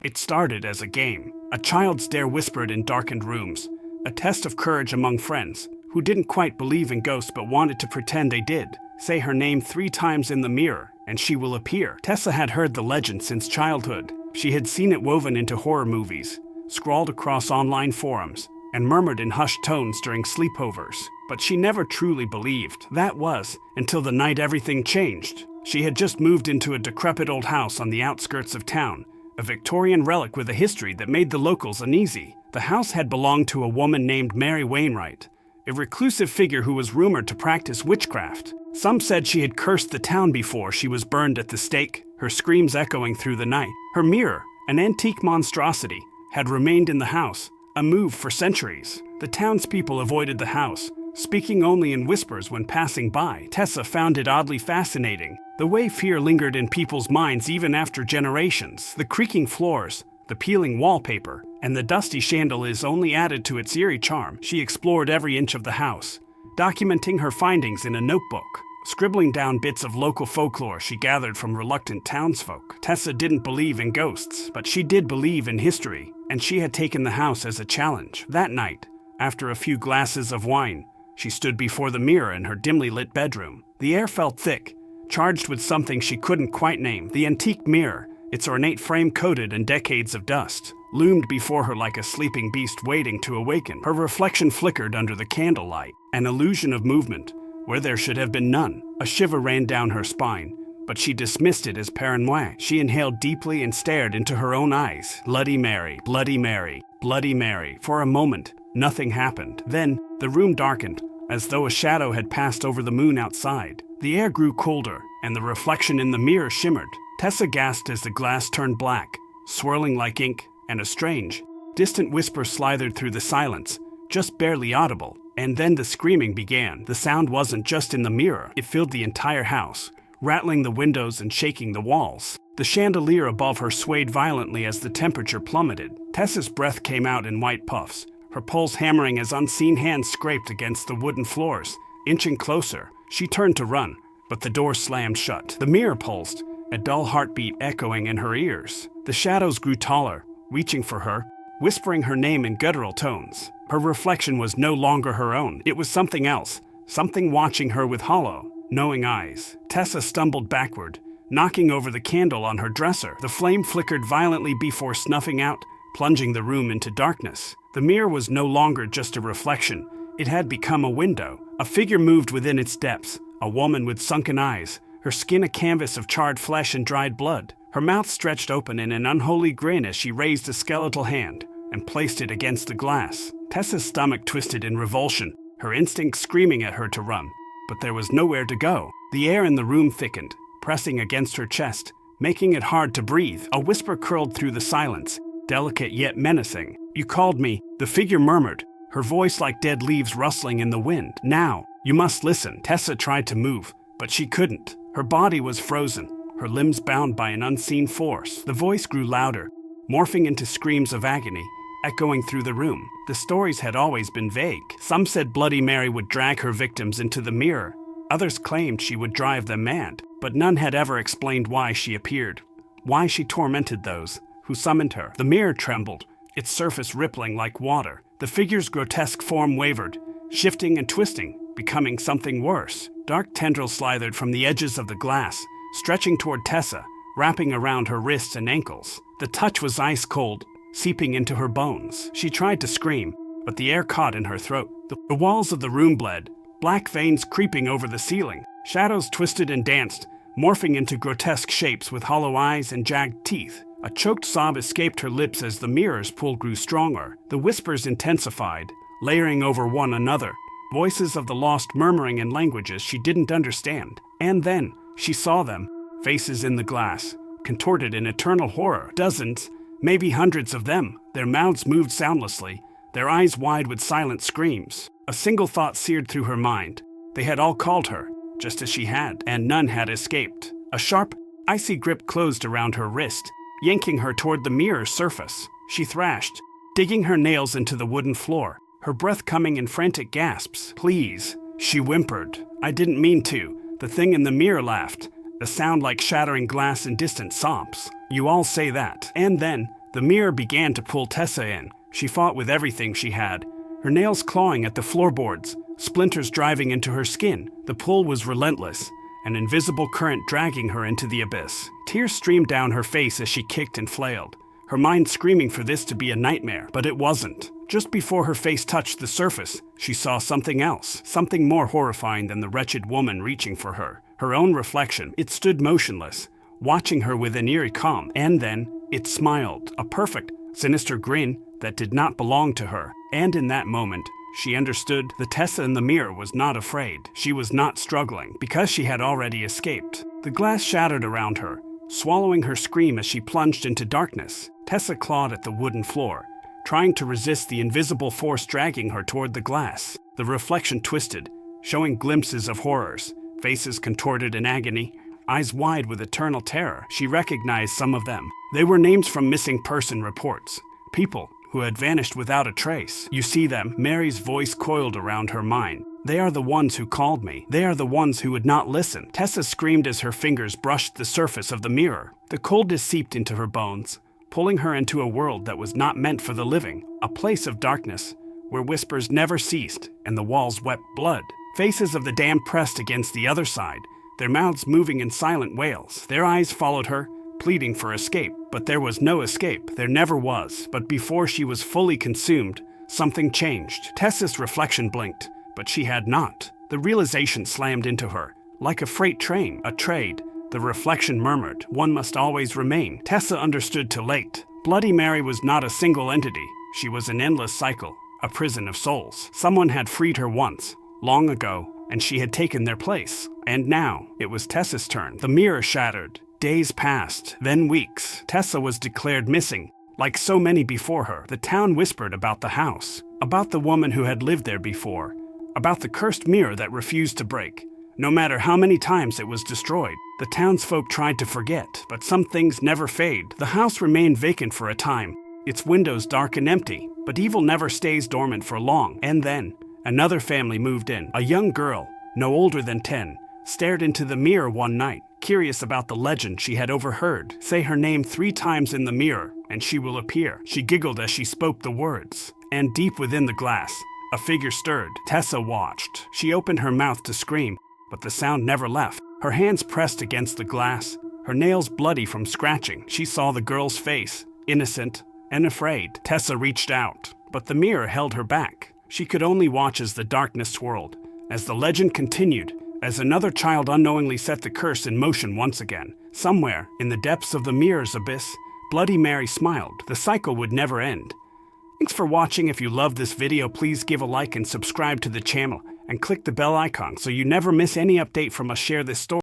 It started as a game, a child's dare whispered in darkened rooms, a test of courage among friends who didn't quite believe in ghosts but wanted to pretend they did. Say her name 3 times in the mirror, and she will appear. Tessa had heard the legend since childhood. She had seen it woven into horror movies, scrawled across online forums, and murmured in hushed tones during sleepovers. But she never truly believed. That was, until the night everything changed. She had just moved into a decrepit old house on the outskirts of town, a Victorian relic with a history that made the locals uneasy. The house had belonged to a woman named Mary Wainwright, a reclusive figure who was rumored to practice witchcraft. Some said she had cursed the town before she was burned at the stake, her screams echoing through the night. Her mirror, an antique monstrosity, had remained in the house, a move for centuries. The townspeople avoided the house, speaking only in whispers when passing by. Tessa found it oddly fascinating, the way fear lingered in people's minds even after generations. The creaking floors, the peeling wallpaper, and the dusty chandeliers only added to its eerie charm. She explored every inch of the house, documenting her findings in a notebook, scribbling down bits of local folklore she gathered from reluctant townsfolk. Tessa didn't believe in ghosts, but she did believe in history, and she had taken the house as a challenge. That night, after a few glasses of wine, she stood before the mirror in her dimly lit bedroom. The air felt thick, charged with something she couldn't quite name. The antique mirror, its ornate frame coated in decades of dust, loomed before her like a sleeping beast waiting to awaken. Her reflection flickered under the candlelight, an illusion of movement where there should have been none. A shiver ran down her spine, but she dismissed it as paranoia. She inhaled deeply and stared into her own eyes. Bloody Mary, Bloody Mary, Bloody Mary. For a moment, nothing happened. Then, the room darkened, as though a shadow had passed over the moon outside. The air grew colder, and the reflection in the mirror shimmered. Tessa gasped as the glass turned black, swirling like ink, and a strange, distant whisper slithered through the silence, just barely audible. And then the screaming began. The sound wasn't just in the mirror, it filled the entire house, rattling the windows and shaking the walls. The chandelier above her swayed violently as the temperature plummeted. Tessa's breath came out in white puffs, her pulse hammering as unseen hands scraped against the wooden floors. Inching closer, she turned to run, but the door slammed shut. The mirror pulsed, a dull heartbeat echoing in her ears. The shadows grew taller, reaching for her, whispering her name in guttural tones. Her reflection was no longer her own. It was something else, something watching her with hollow, knowing eyes. Tessa stumbled backward, knocking over the candle on her dresser. The flame flickered violently before snuffing out, plunging the room into darkness. The mirror was no longer just a reflection. It had become a window. A figure moved within its depths, a woman with sunken eyes, her skin a canvas of charred flesh and dried blood. Her mouth stretched open in an unholy grin as she raised a skeletal hand and placed it against the glass. Tessa's stomach twisted in revulsion, her instincts screaming at her to run, but there was nowhere to go. The air in the room thickened, pressing against her chest, making it hard to breathe. A whisper curled through the silence, delicate yet menacing. "You called me," the figure murmured, her voice like dead leaves rustling in the wind. "Now, you must listen." Tessa tried to move, but she couldn't. Her body was frozen, her limbs bound by an unseen force. The voice grew louder, morphing into screams of agony, echoing through the room. The stories had always been vague. Some said Bloody Mary would drag her victims into the mirror. Others claimed she would drive them mad, but none had ever explained why she appeared, why she tormented those who summoned her. The mirror trembled, its surface rippling like water. The figure's grotesque form wavered, shifting and twisting, becoming something worse. Dark tendrils slithered from the edges of the glass, stretching toward Tessa, wrapping around her wrists and ankles. The touch was ice cold, seeping into her bones. She tried to scream, but the air caught in her throat. The walls of the room bled, black veins creeping over the ceiling. Shadows twisted and danced, morphing into grotesque shapes with hollow eyes and jagged teeth. A choked sob escaped her lips as the mirror's pull grew stronger. The whispers intensified, layering over one another, voices of the lost murmuring in languages she didn't understand. And then, she saw them, faces in the glass, contorted in eternal horror. Dozens, maybe hundreds of them. Their mouths moved soundlessly, their eyes wide with silent screams. A single thought seared through her mind. They had all called her, just as she had, and none had escaped. A sharp, icy grip closed around her wrist, yanking her toward the mirror's surface. She thrashed, digging her nails into the wooden floor, her breath coming in frantic gasps. "Please," she whimpered. "I didn't mean to." The thing in the mirror laughed, a sound like shattering glass and distant sobs. "You all say that." And then, The mirror began to pull Tessa in. She fought with everything she had, her nails clawing at the floorboards, splinters driving into her skin. The pull was relentless, an invisible current dragging her into the abyss. Tears streamed down her face as she kicked and flailed, her mind screaming for this to be a nightmare, but it wasn't. Just before her face touched the surface, she saw something else, something more horrifying than the wretched woman reaching for her. Her own reflection. It stood motionless, watching her with an eerie calm, and then it smiled, a perfect, sinister grin that did not belong to her. And in that moment, she understood the Tessa in the mirror was not afraid. She was not struggling, because she had already escaped. The glass shattered around her, swallowing her scream as she plunged into darkness. Tessa clawed at the wooden floor, trying to resist the invisible force dragging her toward the glass. The reflection twisted, showing glimpses of horrors, faces contorted in agony, eyes wide with eternal terror. She recognized some of them. They were names from missing person reports, people who had vanished without a trace. You see them, Mary's voice coiled around her mind. They are the ones who called me. They are the ones who would not listen. Tessa screamed as her fingers brushed the surface of the mirror. The coldness seeped into her bones, pulling her into a world that was not meant for the living, a place of darkness, where whispers never ceased and the walls wept blood. Faces of the damned pressed against the other side, their mouths moving in silent wails. Their eyes followed her, pleading for escape. But there was no escape. There never was. But before she was fully consumed, something changed. Tessa's reflection blinked, but she had not. The realization slammed into her, like a freight train, a trade. The reflection murmured, one must always remain. Tessa understood too late. Bloody Mary was not a single entity. She was an endless cycle, a prison of souls. Someone had freed her once, long ago, and she had taken their place. And now, it was Tessa's turn. The mirror shattered. Days passed, then weeks. Tessa was declared missing. Like so many before her, the town whispered about the house, about the woman who had lived there before, about the cursed mirror that refused to break. No matter how many times it was destroyed, the townsfolk tried to forget, but some things never fade. The house remained vacant for a time, its windows dark and empty, but evil never stays dormant for long. And then, another family moved in. A young girl, no older than 10, stared into the mirror one night, curious about the legend she had overheard. Say her name 3 times in the mirror, and she will appear. She giggled as she spoke the words, and deep within the glass, a figure stirred. Tessa watched. She opened her mouth to scream, but the sound never left. Her hands pressed against the glass, her nails bloody from scratching. She saw the girl's face, innocent and afraid. Tessa reached out, but the mirror held her back. She could only watch as the darkness swirled, as the legend continued, as another child unknowingly set the curse in motion once again. Somewhere, in the depths of the mirror's abyss, Bloody Mary smiled. The cycle would never end. Thanks for watching. If you loved this video, please give a like and subscribe to the channel, and click the bell icon so you never miss any update from us. Share this story.